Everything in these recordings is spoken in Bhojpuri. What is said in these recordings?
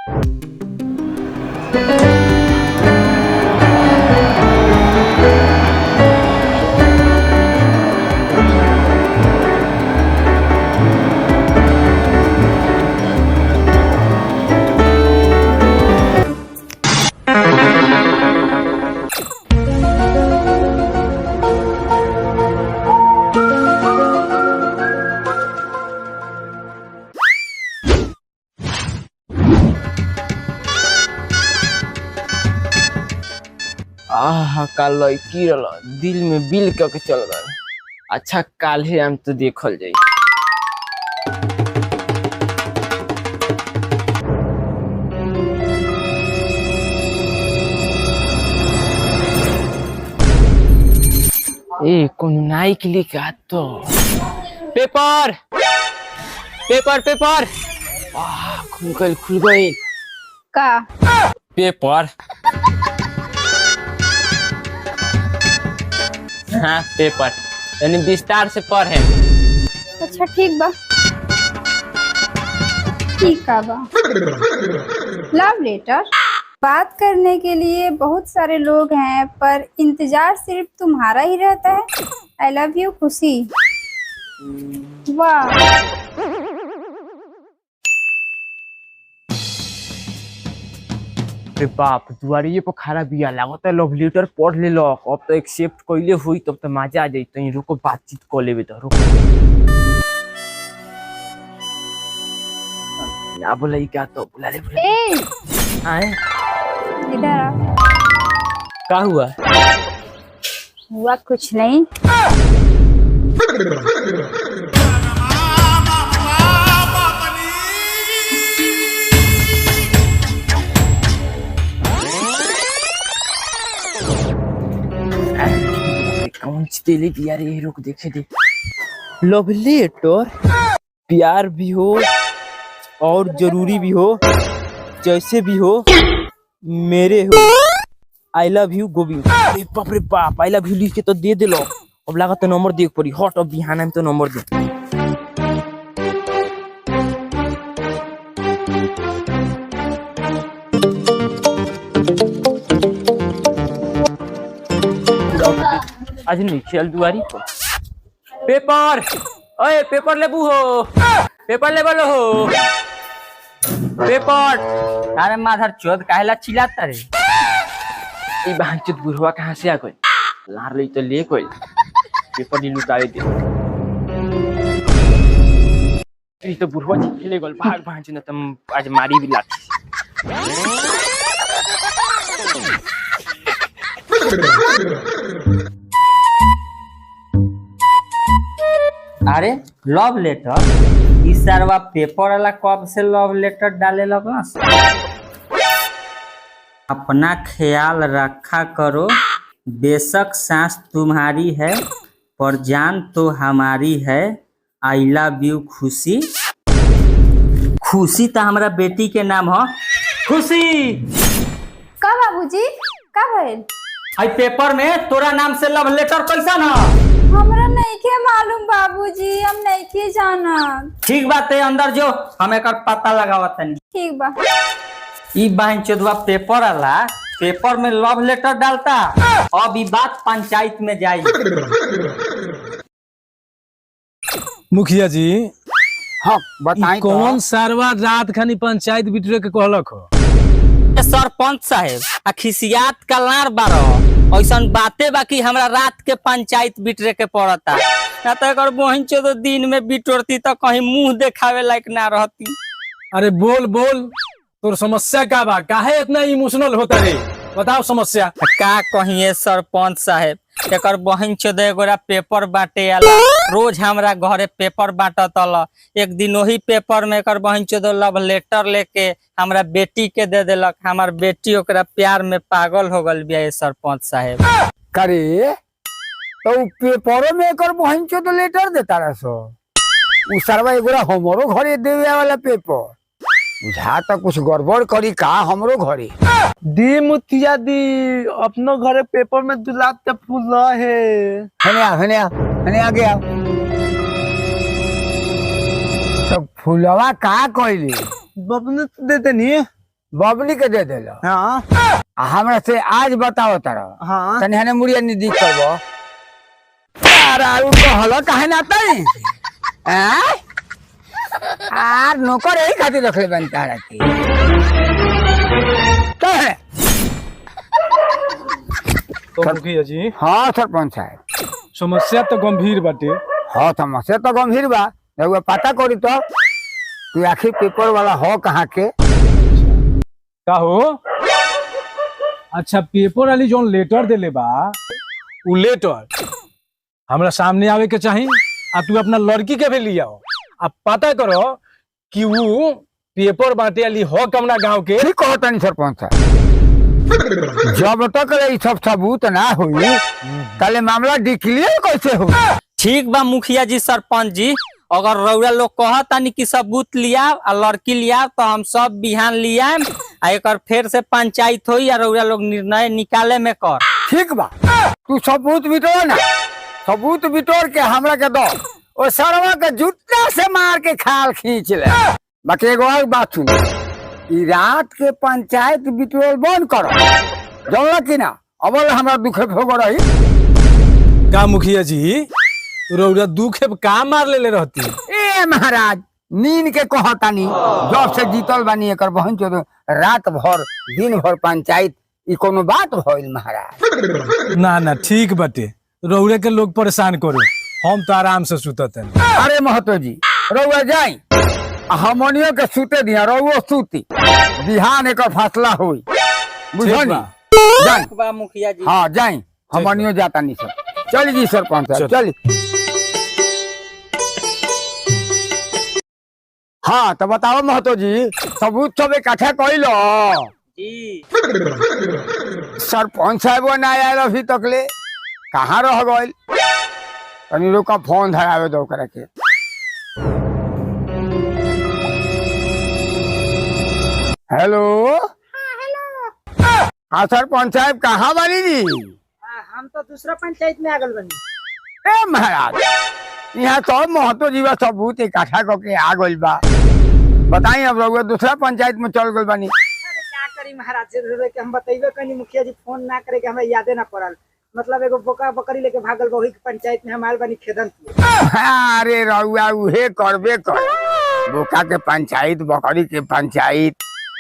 आह का लड़की रल दिल में बिल के चल गए। अच्छा काल्हे हम तो देखल जाई। ए कौन नाई के लिए का तो पेपर पेपर पेपर खुल गई का पेपर। हाँ पेपर यानी विस्तार से पढ़े। अच्छा ठीक बा लव लेटर बात करने के लिए बहुत सारे लोग हैं पर इंतजार सिर्फ तुम्हारा ही रहता है। आई लव यू खुशी। वाह बाप दुआरिये पर खड़ा बिया लागत है लव लेटर पढ़ ले लो। अब तो एक्सेप्ट कइले हुई तब तो मजा आ जाई। तो रुको बातचीत कर लेबे तो रुको ना बोलाई क्या तो बुला ले आए इधर आ। का हुआ कुछ नहीं। कौन सी तेली प्यार ये रुक देखे दे। लव लेटर प्यार भी हो और जरूरी भी हो जैसे भी हो मेरे हो। I love you Govind. बाप रे बाप आई लव यू लिख के तो दे दे लो। अब लगा तो नंबर देख पड़ी हट। अब बिहाना में तो नंबर दे। आज नहीं खेल दुआरी पर पेपर। ओए पेपर लेबू हो पेपर ले बोलो हो पेपर। अरे माधर चोद काहेला चिल्लाता रे। ई बहनचोद बुढ़वा कहाँ से आ गई। लार ले तो ले कोई पेपर नी लुटावे दे। ई तो बुढ़वा खेले गोल भाग भांज न तुम आज मारी भी लाठी। अरे लव लेटर इस सरवा पेपर वाला कब से लव लेटर डाले लगला। अपना ख्याल रखा करो बेशक सांस तुम्हारी है पर जान तो हमारी है। आई लव यू खुशी। खुशी तो हमारा बेटी के नाम हो खुशी। का बाबूजी का भइल। आई पेपर में तोरा नाम से लव लेटर कैसा ना। हमरा नहीं के मालूम बाबूजी हम नहीं के जाना। ठीक बात है अंदर जो हमें कर पता लगावत नहीं। ठीक बा। ई बहन चोदवा पेपर वाला पेपर में लव लेटर डालता। अब ई बात पंचायत में जाई। मुखिया जी हाँ बताई कौन सारवा रात खानी पंचायत बिटरे के कहलक हो। सरपंच साहेब आ खिसियात कलार बारो ऐसा बातें बाकी हमरा रात के पंचायत बिटरे के पड़ता। ना तो अगर बहन चोद दिन में बिटोरती तो कहीं मुंह देखावे लायक ना रहती। अरे बोल बोल तोर समस्या का बा। काहे इतना इमोशनल होता रे बताओ समस्या। का कहिए सरपंच साहेब एकर बहन चोद एगोरा पेपर बांटे आला। रोज हमरा घरे पेपर बांटत अला। एक दिन वही पेपर में एकर बहन चोद लव लेटर लेके हमरा बेटी के दे देलक। हमार बेटी ओकरा प्यार में पागल हो गल बिया। सरपंच साहेब करे तो पेपरों में एकर बहन चोद लेटर देता रह सो। उ सरवा एगोरा हमरो घरे देवे वाला पेपर बुझा तो कुछ गड़बड़ करी का हमरो घरे। दी मुखिया दी अपनो घरे पेपर में गुलाब का फूल है। हने आ गया तो फूलवा का कहली बबने दे देनी बबली के दे देलो। हाँ आ हमरा से आज बताओ तारा हाँ तनी हने मुड़िया निदी करबो। अरे उ कहलो काहे ना तई हैं? आर नौकर यही खातिर रखले बन तारा के कहे। तो मुखिया जी हाँ सरपंच साहब, समस्या तो गंभीर बाटे। हाँ समस्या तो गंभीर बा। रउआ पता करी तो तू आखिर पेपर वाला हो कहाँ के। का हो? अच्छा पेपर वाली जोन लेटर देले बा उ लेटर हमरा सामने आवे के चाही आ तू अपना लड़की के भी लिया हो। अब पता करो कि वो पेपर बांटे वाली हो कमना गांव के। ठीक कहो तनी सरपंच साहब, जब तक ये सब सबूत ना हुई कल मामला डिक्लेयर कैसे हो। ठीक बा मुखिया जी सरपंच जी, अगर रउरा लोग कहतानी कि सबूत लिया आ लड़की लिया तो हम सब बिहान लिया आ एकर फिर से पंचायत होई आ रउरा लोग निर्णय निकाले में कर। ठीक बा, तू सबूत बिटोर ना, सबूत बिटोर के हमरा के दो, और सरवा के जूता से मार के खाल खींच ले। बाकी एगो और बात सुन, ई रात के पंचायत बिटोर बंद करो, जानला कि ना। अब हमरा दुखे भोग रही। का मुखिया जी रउरा दुख का मार ले रहती? ए महाराज नींद के कहतानी, जब से जीतल बानी एकर बहन चोद रात भर दिन भर पंचायत, ई कोनो बात भइल महाराज? ना ना ठीक बाटे, रउरे के लोग परेशान करो, हम तो आराम से सुतत हैं। अरे महतो जी रउआ जाई, हमनियो के सुते दिया, रउओ सुती, बिहान एकर फैसला होई, बुझनी? जाई बा मुखिया जी। हाँ जाई, हमनियो जाता नहीं सब। चल जी सरपंच साहब चल। हाँ तो बताओ महतो जी, सबूत सब इकट्ठा कइलो? जी सरपंच साहब ना आयल अभी तक ले, कहाँ रह गइल? तनी लोग का फोन धरावे दो ओकरा के। हेलो हाँ सरपंच साहब कहाँ बानी जी? हम तो दूसरा पंचायत में आगल बनी। ए महाराज यहाँ सब महतो जीवा सबूत इकट्ठा करके आ गइल बा, बताई अब रउआ दूसरा पंचायत में चल गइल बानी। अरे क्या करी महाराज से के हम बतैबे कनी, मुखिया जी फोन ना करे के हमरा यादे ना पड़ल। मतलब एगो बोका बकरी लेके भागल बा, वही पंचायत में हम आयल बनी खेदन। अरे रउआ उहे करबे कर, बोका के पंचायत, बकरी के पंचायत,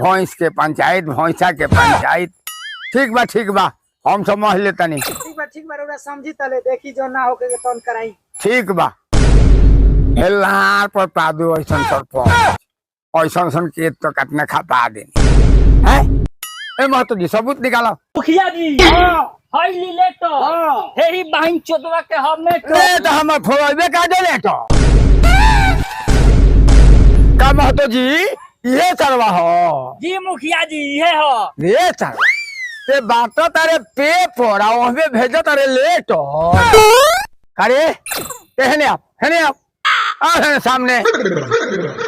भैंस के पंचायत, भैंसा के पंचायत। ठीक बा हम समझ लेतनी। ठीक बा रउरा समझी तले, देखी जो ना होके के तौन कराई। ठीक बा, हेलार पर पादू ऐसन सरपंच, ऐसन के तो कतना खपा दे हैं। ए महतो जी सबूत निकालो। मुखिया जी हाय लेटर हे ही बहन चोदवा के हमें ले तो हम फोड़बे का दे ले तो का महतो जी ये चलवा हो। जी मुखिया जी ये हो। ये चल ते बात तो तारे पेपर आ ओहमे भेजो तारे लेट। अरे हेने आप आ सामने।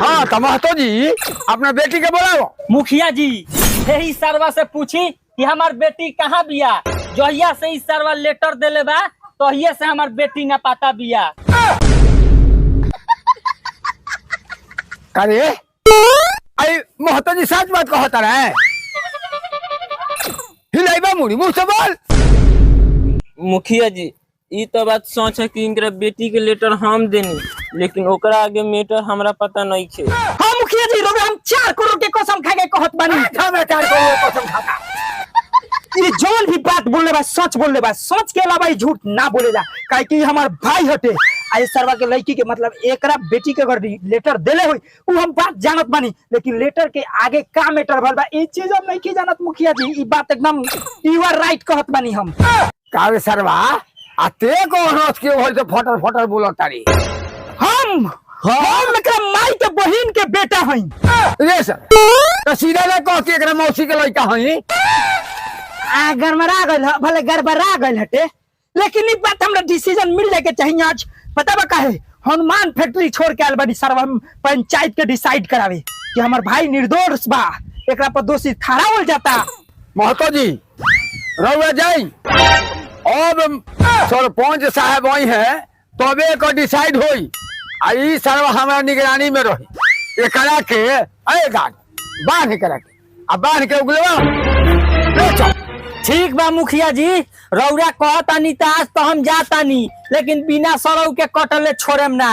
हाँ तो महतो जी अपना बेटी के बुलाओ। मुखिया जी यही सरवा से पूछी कि हमार बेटी कहाँ बिया, जहिया से इस सरवा लेटर देले बा तहिया से हमार बेटी ना पाता बिया। अरे आई महतो जी सच बात कहता रहे, हिलाइबा मुड़ी मुँह से बोल। मुखिया जी ई तो बात सोच है कि इनकरा बेटी के लेटर हम देनी, लेकिन ओकरा आगे मैटर हमरा पता नहीं छे। हां मुखिया जी लोग हम 4 करोड़ के कसम खा के कहत बानी। मैं 4 करोड़ कसम खाता। ये जोन भी बात बोलले बा सच बोलले बा, सच के अलावा झूठ ना बोलेला, काहे कि हमार भाई हटे। आई सरवा के लड़की के मतलब एकरा बेटी के अगर लेटर देले होई उ हम बात जानत बानी, लेकिन लेटर के आगे का मैटर भल बा ई चीज हम नहीं जानत मुखिया जी। ई बात एकदम यू आर राइट कहत बानी हम। कावे सरवा आते को हंस के होय तो फटर बोलत तारी। हम एकरा माई के बहिन के बेटा हई। रे सर तो सीधा ले कह के एकरा मौसी के लड़का हई। आ गड़बड़ा गइल भले गड़बड़ा गइल हटे, लेकिन ई बात हमरा डिसीजन मिल जाए के चाहिए। आज पता बा काहे हनुमान फैक्ट्री छोड़ के आयल बानी सरवा पंचायत के डिसाइड करावे कि हमार भाई निर्दोष बा, एकरा पर दोषी ठहरावल जाता। महतो जी रउआ जाई, अब सरपंच साहब आई है तबे को डिसाइड होई। आई सरवा हमरा निगरानी में रही, एकरा के ए गाड़ बांध एकरा के अब बांध के उगलवा ले चल। ठीक बा मुखिया जी, रौरा कहतानी त आज तो हम जातानी, लेकिन बिना सरौ के कटले छोड़ेम ना।